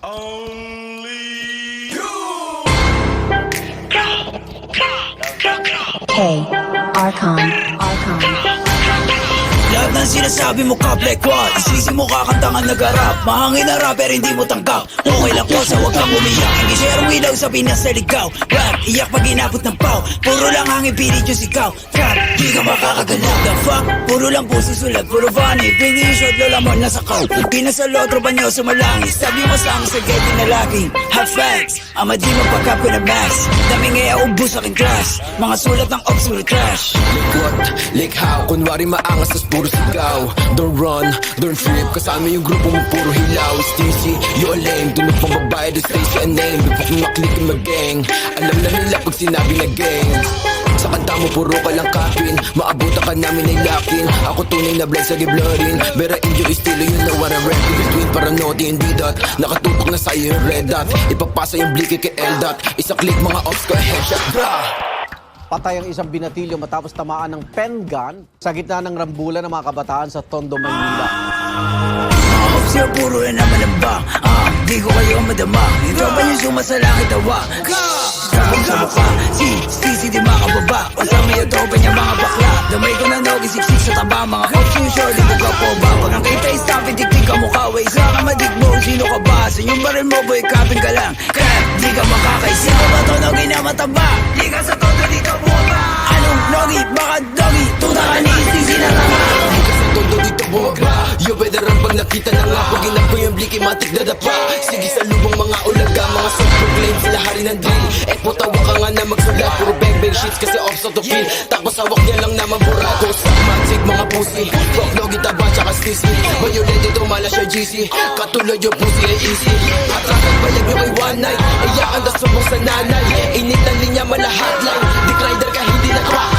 Only you. K. Archon. Lahat ng sinasabi mo ka black one, isisi mo kakantangan nag-arap. Mahangin na rapper hindi mo tanggap. Okay lang po sa huwag kang umiyak. Hindi share ilaw sa Pinas na ligaw. Rap, iyak pag inabot ng pau. Puro lang hangin pilit yung sigaw. Cut, di ka makakagalaw. The fuck, puro lang po susulat. Puro funny, bigay yung shot lola mo nasa kaw. Pinas sa lotro ba niyo sumalangis. Sabi mo sa akin sa gate na laging hot facts, ama di magpagkap ko na max. Dami ngaya ubus aking class. Mga sulat ng ops puro trash. Like what? Like how? Kunwari maangas tas puro sigaw. Don't run, don't trip. Kasama yung grupo mo puro hilaw. Stingy, you a lame. Dunod pang babae, don't say siya name. Before kung maklik yung mag-gang. Alam na nila pag sinabi na gang. Sa kanta mo puro ka lang kapin. Maabutan ka namin ay lakin. Ako tunay na blind sa giblorin. Bera inyo estilo, you know what I rap. In between paranoid, hindi dot. Nakatutok na sa'yo yung red dot. Ipapasa yung bliki kay L-dot. Isa click mga ops ko, headshot, brah. Patay ang isang binatilyo matapos tamaan ng pen gun sa gitna ng rambulan ng mga kabataan sa Tondo, Maynila. Sir, puro na naman ang ba? Di ko kayo madama. Yung tropa niyo sumasalangit tawa. Sabong sa mukha, si di makababa. Kasama yung tropa niya mga bakla. Damay ko na nogi, siksik sa taba. Mga cops yung short, ito ka po ba? Pag ang kita stop, itik-tik ka mukha. Way sa kamadikbo, sino ka ba? Sa yung baril mo, boy, kapin ka lang. Kaya di ka makakaisi. Ako ba to nogi na mataba? Di ka sa todo, di ka buwaba. Anong nogi? Baka dogi? Tuta ka ni istisi na tama. Todo dito bumaba. Yo, veteran pag nakita na nga. Pag inap ko yung bliki, matik na dapa. Sige sa lubong mga ulaga. Mga self-proclaim sila hari ng drill. Tawa ka nga na magsulat. Puro bang-bang shits kasi off to kill. Tapos hawak niya lang naman burado. Sa magic mga pussy. Rock, logi, taba, tsaka stissy. Violent ito, mala siya GC. Katulad yung pussy ay easy. Atrakan bayag yung ay one night. Iyakan na subong sa nanay. Init ng linya, mala hotline. Dick rider ka, hindi na crack.